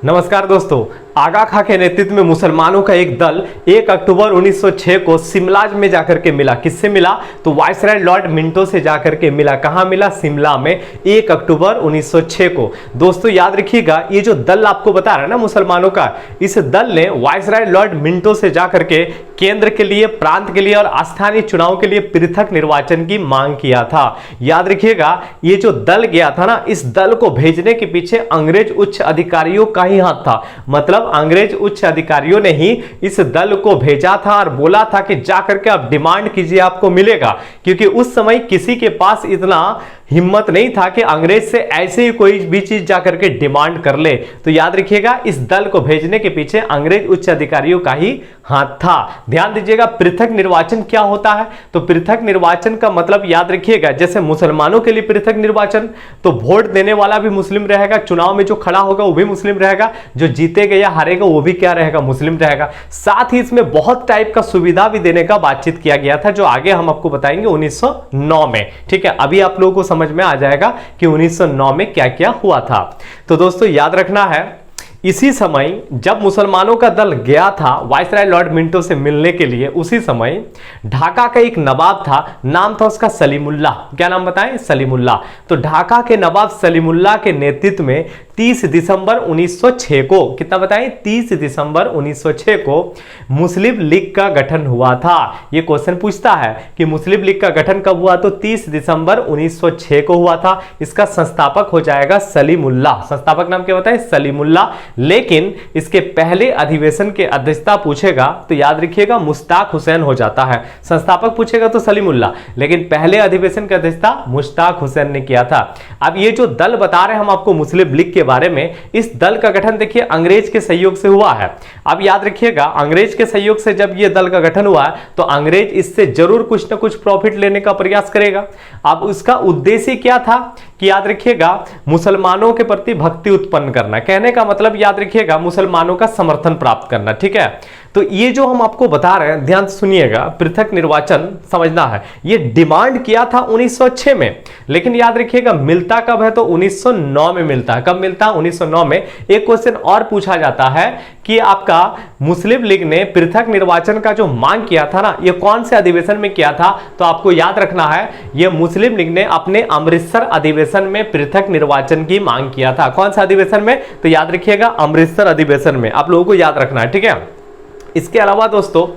नमस्कार दोस्तों। आगा खां के नेतृत्व में मुसलमानों का एक दल 1 अक्टूबर 1906 को शिमला में जाकर के मिला। किससे मिला? तो वायसराय लॉर्ड मिंटो से जाकर के मिला। कहां मिला? शिमला में 1 अक्टूबर 1906 को। दोस्तों याद रखिएगा, ये जो दल आपको बता रहा है ना मुसलमानों का, इस दल ने वायसराय लॉर्ड मिंटो से जाकर के केंद्र के लिए, प्रांत के लिए और स्थानीय चुनाव के लिए पृथक निर्वाचन की मांग किया था। याद रखिएगा, ये जो दल गया था ना, इस दल को भेजने के पीछे अंग्रेज उच्च अधिकारियों का ही हाथ था। मतलब अंग्रेज उच्च अधिकारियों ने ही इस दल को भेजा था और बोला था कि जाकर के आप डिमांड कीजिए, आपको मिलेगा। क्योंकि उस समय किसी के पास इतना हिम्मत नहीं था कि अंग्रेज से ऐसे ही कोई भी चीज जाकर के डिमांड कर ले। तो याद रखिएगा, इस दल को भेजने के पीछे अंग्रेज उच्च अधिकारियों का ही हाथ था। ध्यान दीजिएगा, पृथक निर्वाचन क्या होता है? तो पृथक निर्वाचन का मतलब याद रखिएगा, जैसे मुसलमानों के लिए पृथक निर्वाचन, तो वोट देने वाला भी मुस्लिम रहेगा, चुनाव में जो खड़ा होगा वो भी मुस्लिम रहेगा, जो जीतेगा या हारेगा वो भी क्या रहेगा? मुस्लिम रहेगा। साथ ही इसमें बहुत टाइप का सुविधा भी देने का बातचीत किया गया था, जो आगे हम आपको बताएंगे 1909 में। ठीक है, अभी आप लोगों को समझ में आ जाएगा कि 1909 में क्या क्या हुआ था। तो दोस्तों याद रखना है, इसी समय जब मुसलमानों का दल गया था वायसराय लॉर्ड मिंटो से मिलने के लिए, उसी समय ढाका का एक नवाब था, नाम था उसका सलीमुल्ला। क्या नाम बताएं? सलीमुल्ला। तो ढाका के नवाब सलीमुल्ला के नेतृत्व में 30 दिसंबर 1906 को, कितना बताएं? 30 दिसंबर 1906 को मुस्लिम लीग का गठन हुआ था। यह क्वेश्चन पूछता है कि मुस्लिम लीग का गठन कब हुआ? तो 30 दिसंबर 1906 को हुआ था। इसका संस्थापक हो जाएगा सलीमुल्ला। संस्थापक नाम क्या बताएं? सलीमुल्ला। लेकिन इसके पहले अधिवेशन के अध्यक्षता पूछेगा तो याद रखिएगा मुश्ताक हुसैन हो जाता है। संस्थापक पूछेगा तो सलीमुल्ला, लेकिन पहले अधिवेशन की अध्यक्षता मुश्ताक हुसैन ने किया था। अब ये जो दल बता रहे हैं हम आपको मुस्लिम लीग के बारे में, इस दल का गठन देखिए अंग्रेज के सहयोग से हुआ है। अब याद रखिएगा, अंग्रेज के सहयोग से जब यह दल का गठन हुआ है तो अंग्रेज इससे जरूर कुछ ना कुछ प्रॉफिट लेने का प्रयास करेगा। अब उसका उद्देश्य क्या था कि याद रखिएगा मुसलमानों के प्रति भक्ति उत्पन्न करना। कहने का मतलब याद रखिएगा मुसलमानों का समर्थन प्राप्त करना। ठीक है, तो ये जो हम आपको बता रहे हैं, ध्यान से सुनिएगा, पृथक निर्वाचन समझना है। ये डिमांड किया था 1906 में, लेकिन याद रखिएगा मिलता कब है? तो 1909 में मिलता है। कब मिलता है? 1909 में। एक क्वेश्चन और पूछा जाता है कि आपका मुस्लिम लीग ने पृथक निर्वाचन का जो मांग किया था ना, ये कौन से अधिवेशन में किया था? तो आपको याद रखना है, ये मुस्लिम लीग ने अपने अमृतसर अधिवेशन में पृथक निर्वाचन की मांग किया था। कौन सा अधिवेशन में? तो याद रखिएगा अमृतसर अधिवेशन में। आप लोगों को याद रखना है। ठीक है, इसके अलावा दोस्तों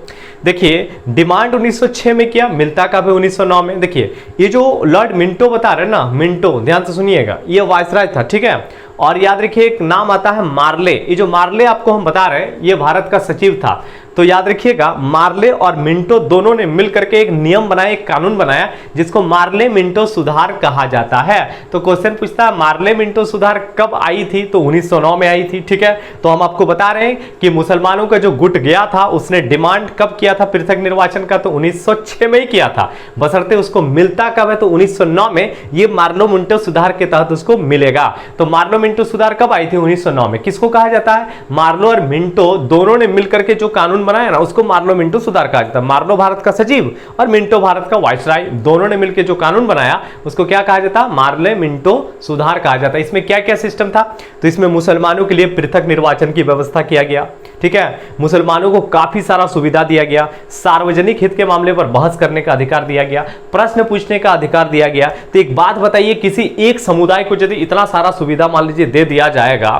देखिए, डिमांड 1906 में किया, मिलता कब है? 1909 में। देखिए ये जो लॉर्ड मिंटो बता रहे हैं ना, मिंटो, ध्यान से सुनिएगा, ये वायसराय था। ठीक है, और याद रखिए एक नाम आता है मार्ले। ये जो मार्ले आपको हम बता रहे हैं, ये भारत का सचिव था। तो याद रखिएगा मार्ले और मिंटो दोनों ने मिलकर के एक नियम बनाया, एक कानून बनाया, जिसको मार्ले मिंटो सुधार कहा जाता है। तो क्वेश्चन पूछता है मार्ले मिंटो सुधार कब आई थी? तो 1909 में आई थी। ठीक है, तो हम आपको बता रहे हैं कि मुसलमानों का जो गुट गया था उसने डिमांड कब किया था पृथक निर्वाचन का? तो 1906 में ही किया था, बशर्ते उसको मिलता कब है? तो 1909 में। ये मार्लो मिंटो सुधार के तहत उसको मिलेगा। तो मार्लो मिंटो सुधार कब आई थी? 1909 में। किसको कहा जाता है? मार्लो और मिंटो दोनों ने मिलकर के जो कानून बनाया ना, उसको मार्लो मिंटो सुधार कहा जाता है। मार्लो भारत का सचिव और मिंटो भारत का वायसराय, दोनों ने मिलकर जो कानून बनाया उसको क्या कहा जाता है? मार्ले मिंटो सुधार कहा जाता है। इसमें क्या क्या सिस्टम था? तो इसमें मुसलमानों के लिए पृथक निर्वाचन की व्यवस्था किया गया। ठीक है, मुसलमानों को काफी सारा सुविधा दिया गया, सार्वजनिक हित के मामले पर बहस करने का अधिकार दिया गया, प्रश्न पूछने का अधिकार दिया गया। तो एक बात बताइए, किसी एक समुदाय को यदि इतना सारा सुविधा मान लीजिए दे दिया जाएगा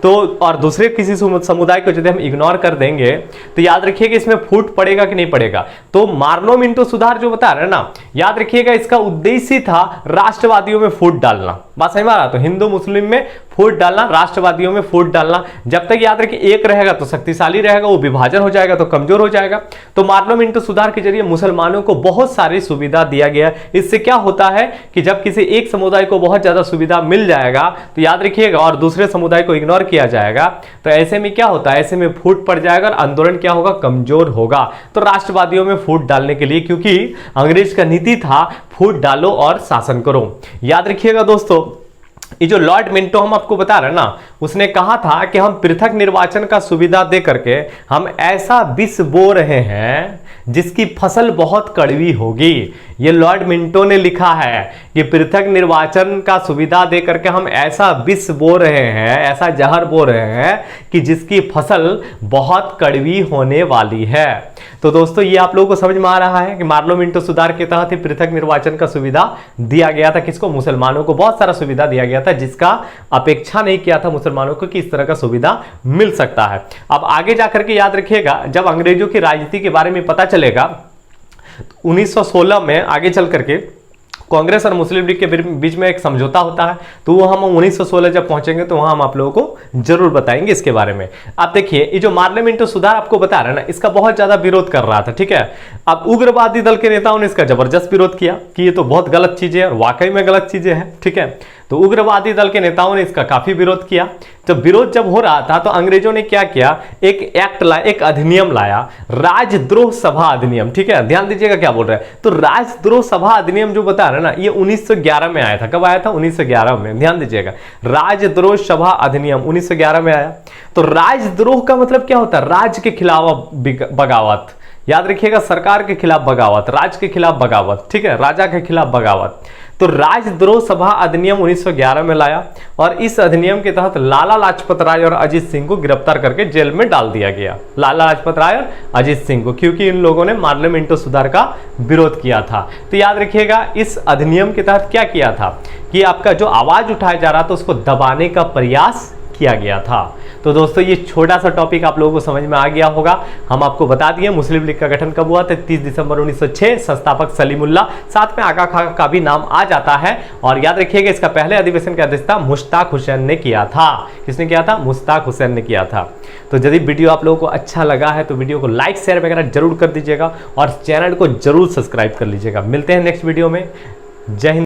तो, और दूसरे किसी समुदाय को यदि हम इग्नोर कर देंगे तो याद रखिए कि इसमें फूट पड़ेगा कि नहीं पड़ेगा? तो मार्लो मिंटो सुधार जो बता रहे हैं ना, याद रखिएगा इसका उद्देश्य था राष्ट्रवादियों में फूट डालना। बात समझ में आ रहा? तो हिंदू मुस्लिम में फूट डालना, राष्ट्रवादियों में फूट डालना। जब तक याद रखिए एक रहेगा तो शक्तिशाली रहेगा, वो विभाजन हो जाएगा तो कमजोर हो जाएगा। तो मार्लो मिंटो सुधार के जरिए मुसलमानों को बहुत सारी सुविधा दिया गया। इससे क्या होता है कि जब किसी एक समुदाय को बहुत ज्यादा सुविधा मिल जाएगा तो याद रखिएगा, और दूसरे समुदाय को इग्नोर किया जाएगा, तो ऐसे में क्या होता है? ऐसे में फूट पड़ जाएगा और आंदोलन क्या होगा? कमजोर होगा। तो राष्ट्रवादियों में फूट डालने के लिए, क्योंकि अंग्रेज का नीति था फूट डालो और शासन करो। याद रखिएगा दोस्तों, ये जो लॉर्ड मिंटो हम आपको बता रहे हैं ना, उसने कहा था कि हम पृथक निर्वाचन का सुविधा दे करके हम ऐसा विष बो रहे हैं जिसकी फसल बहुत कड़वी होगी। ये लॉर्ड मिंटो ने लिखा है कि पृथक निर्वाचन का सुविधा दे करके हम ऐसा विष बो रहे हैं, ऐसा जहर बो रहे हैं कि जिसकी फसल बहुत कड़वी होने वाली है। तो दोस्तों ये आप लोगों को समझ में आ रहा है कि मार्लो मिंटो सुधार के तहत ही पृथक निर्वाचन का सुविधा दिया गया था। किसको? मुसलमानों को बहुत सारा सुविधा दिया गया था, जिसका अपेक्षा नहीं किया था मुसलमानों को कि इस तरह का सुविधा मिल सकता है। अब आगे जाकर के याद रखिएगा, जब अंग्रेजों की राजनीति के बारे में पता चलेगा 1916 में आगे चल करके कांग्रेस और मुस्लिम लीग के बीच में एक समझौता होता है, तो वो हम 1916 जब पहुंचेंगे तो वहां हम आप लोगों को जरूर बताएंगे इसके बारे में। आप देखिए ये जो मार्लो मिंटो सुधार आपको बता रहे हैं ना, इसका बहुत ज्यादा विरोध कर रहा था, ठीक है। अब उग्रवादी दल के नेताओं ने इसका जबरदस्त विरोध किया कि ये तो बहुत गलत चीजें है और वाकई में गलत चीजें हैं, ठीक है। तो उग्रवादी दल के नेताओं ने इसका काफी विरोध किया। जब विरोध जब हो रहा था तो अंग्रेजों ने क्या किया, एक एक्ट लाया, एक अधिनियम लाया, राजद्रोह सभा अधिनियम, ठीक है। ध्यान दीजिएगा क्या बोल रहे हैं। तो राजद्रोह सभा अधिनियम जो बता रहे हैं ना, ये 1911 में आया था। कब आया था? 1911 में। ध्यान दीजिएगा, राजद्रोह सभा अधिनियम 1911 में आया। तो राजद्रोह का मतलब क्या होता है? राज्य के खिलाफ बगावत। याद रखिएगा, सरकार के खिलाफ बगावत, राज्य के खिलाफ बगावत, ठीक है, राजा के खिलाफ बगावत। तो राजद्रोह सभा अधिनियम 1911 में लाया और इस अधिनियम के तहत लाला लाजपत राय और अजीत सिंह को गिरफ्तार करके जेल में डाल दिया गया। लाला लाजपत राय और अजीत सिंह को, क्योंकि इन लोगों ने मार्लो मिंटो सुधार का विरोध किया था। तो याद रखिएगा, इस अधिनियम के तहत क्या किया था कि आपका जो आवाज उठाया जा रहा था उसको दबाने का प्रयास किया गया था। तो दोस्तों ये छोटा सा टॉपिक आप लोगों को समझ में आ गया होगा। हम आपको बता दिए मुस्लिम लीग का गठन कब हुआ था, 30 दिसंबर 1906, संस्थापक सलीमुल्लाह, साथ में आगा खां का भी नाम आ जाता है। और याद रखिएगा, इसका पहले अधिवेशन का अध्यक्षता मुश्ताक हुसैन ने किया था। किसने किया था? मुश्ताक हुसैन ने किया था। तो यदि वीडियो आप लोगों को अच्छा लगा है तो वीडियो को लाइक शेयर वगैरह जरूर कर दीजिएगा और चैनल को जरूर सब्सक्राइब कर लीजिएगा। मिलते हैं नेक्स्ट वीडियो में। जय हिंद।